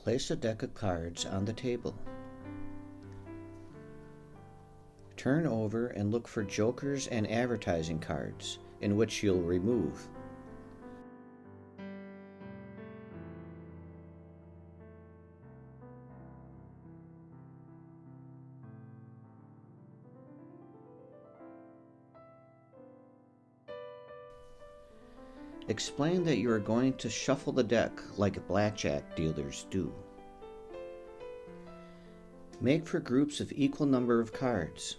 Place a deck of cards on the table. Turn over and look for jokers and advertising cards, in which you'll remove. Explain that you are going to shuffle the deck like blackjack dealers do. Make for groups of equal number of cards.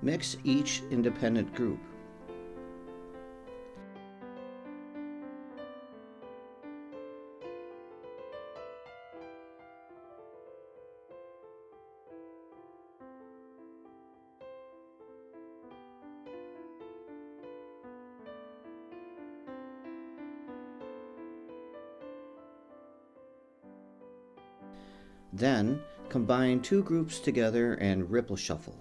Mix each independent group. Then, combine two groups together and ripple shuffle.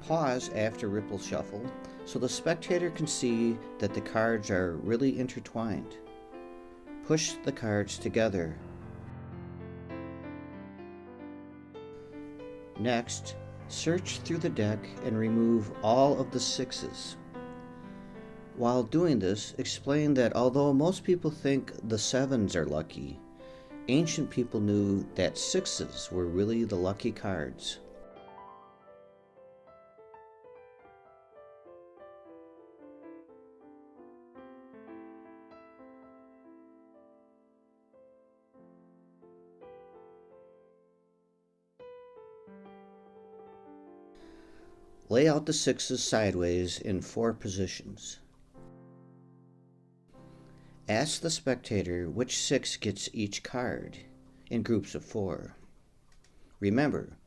Pause after ripple shuffle so the spectator can see that the cards are really intertwined. Push the cards together. Next, search through the deck and remove all of the sixes. While doing this, explain that although most people think the sevens are lucky, ancient people knew that sixes were really the lucky cards. Lay out the sixes sideways in 4 positions. Ask the spectator which 6 gets each card, in groups of 4. Remember,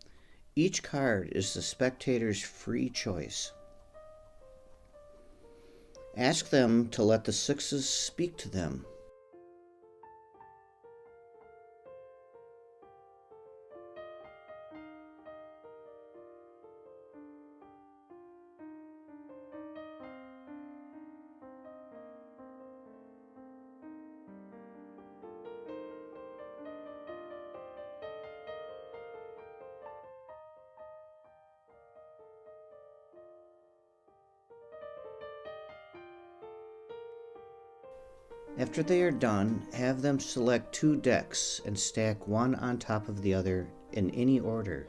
each card is the spectator's free choice. Ask them to let the sixes speak to them. After they are done, have them select 2 decks and stack one on top of the other in any order.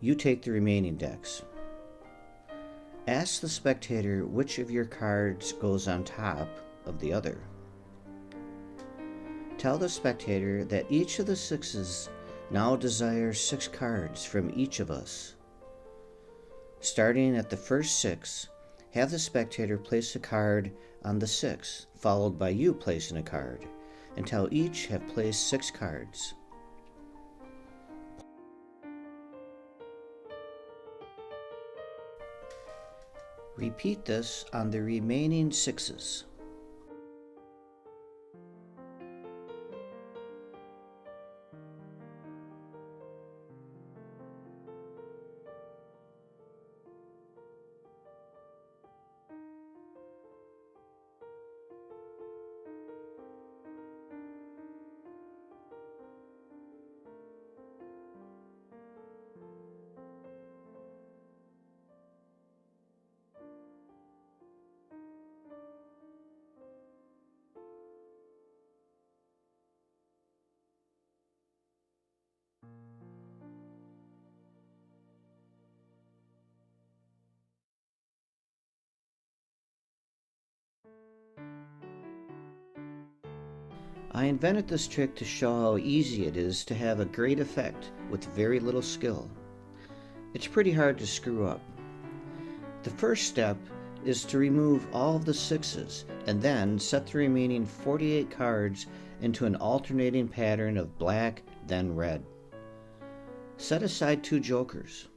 You take the remaining decks. Ask the spectator which of your cards goes on top of the other. Tell the spectator that each of the sixes now desires 6 cards from each of us. Starting at the first 6, have the spectator place a card on the 6, followed by you placing a card, until each have placed 6 cards. Repeat this on the remaining 6s. I invented this trick to show how easy it is to have a great effect with very little skill. It's pretty hard to screw up. The first step is to remove all of the sixes and then set the remaining 48 cards into an alternating pattern of black, then red. Set aside 2 jokers.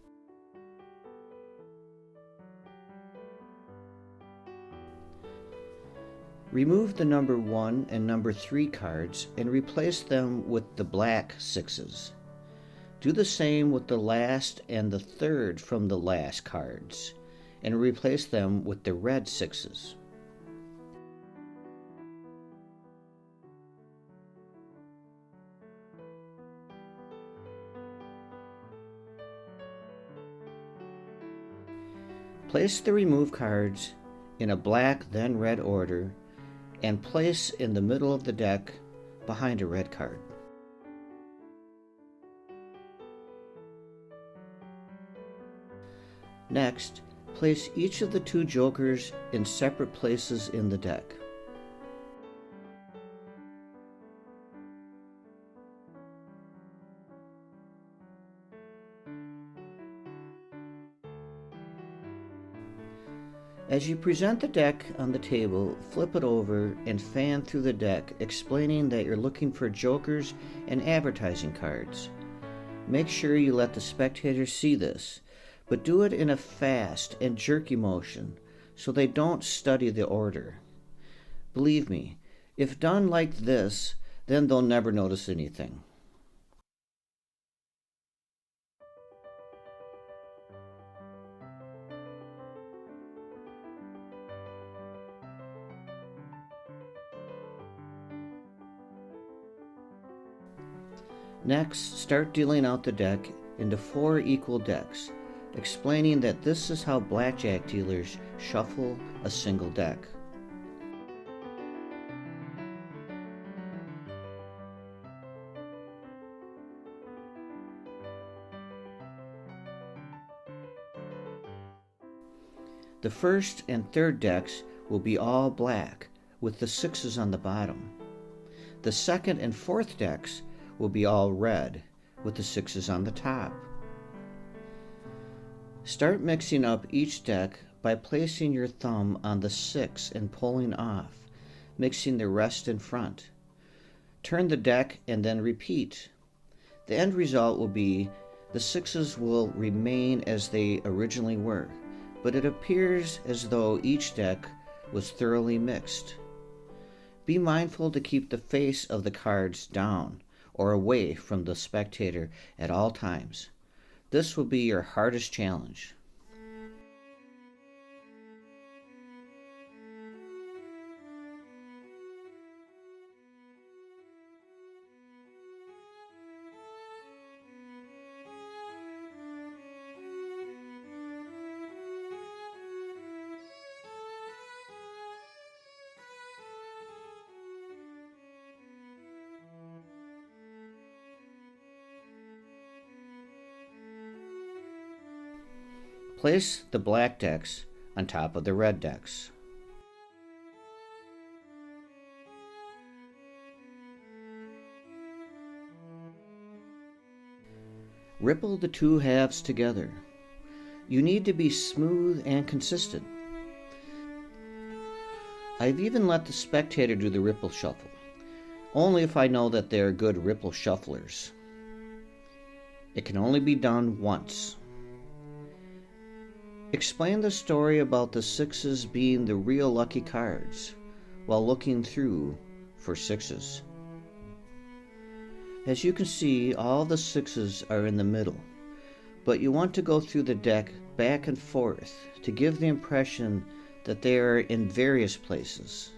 Remove the number 1 and number 3 cards and replace them with the black sixes. Do the same with the last and the third from the last cards and replace them with the red sixes. Place the removed cards in a black then red order and place in the middle of the deck behind a red card. Next, place each of the 2 jokers in separate places in the deck. As you present the deck on the table, flip it over and fan through the deck, explaining that you're looking for jokers and advertising cards. Make sure you let the spectators see this, but do it in a fast and jerky motion so they don't study the order. Believe me, if done like this, then they'll never notice anything. Next, start dealing out the deck into 4 equal decks, explaining that this is how blackjack dealers shuffle a single deck. The first and third decks will be all black, with the sixes on the bottom. The second and fourth decks will be all red, with the sixes on the top. Start mixing up each deck by placing your thumb on the 6 and pulling off, mixing the rest in front. Turn the deck and then repeat. The end result will be the sixes will remain as they originally were, but it appears as though each deck was thoroughly mixed. Be mindful to keep the face of the cards down or away from the spectator at all times. This will be your hardest challenge. Place the black decks on top of the red decks. Ripple the 2 halves together. You need to be smooth and consistent. I've even let the spectator do the ripple shuffle, only if I know that they are good ripple shufflers. It can only be done once. Explain the story about the sixes being the real lucky cards while looking through for sixes. As you can see, all the sixes are in the middle, but you want to go through the deck back and forth to give the impression that they are in various places.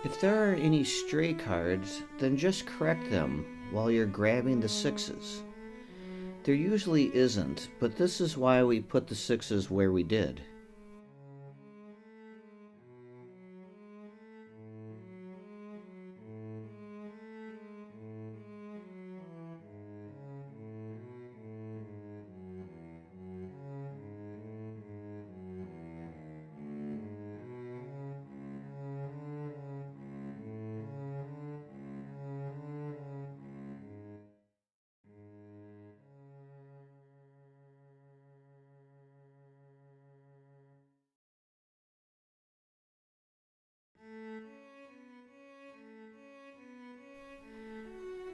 If there are any stray cards, then just correct them while you're grabbing the sixes. There usually isn't, but this is why we put the sixes where we did.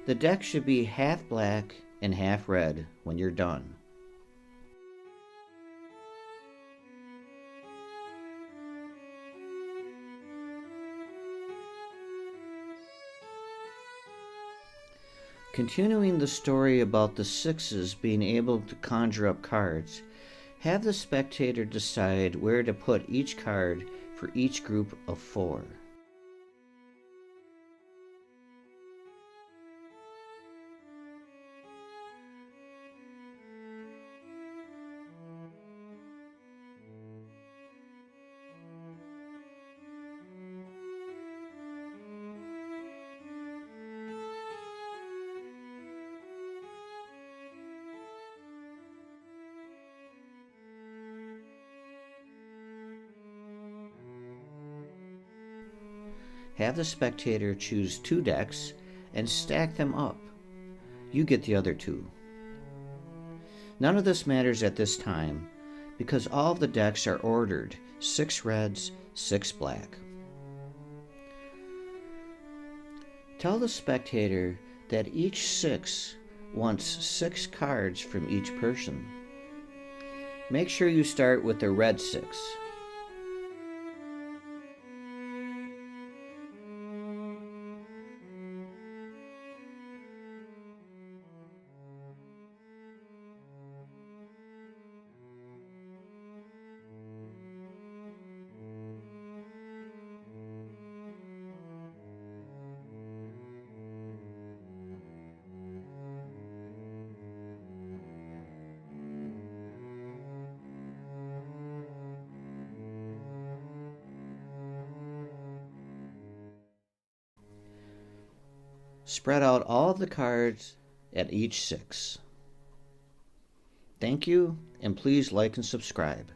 The deck should be half black and half red when you're done. Continuing the story about the sixes being able to conjure up cards, have the spectator decide where to put each card for each group of 4. Have the spectator choose 2 decks and stack them up. You get the other 2. None of this matters at this time because all of the decks are ordered 6 reds, 6 black. Tell the spectator that each 6 wants 6 cards from each person. Make sure you start with the red 6. Spread out all of the cards at each 6. Thank you, and please like and subscribe.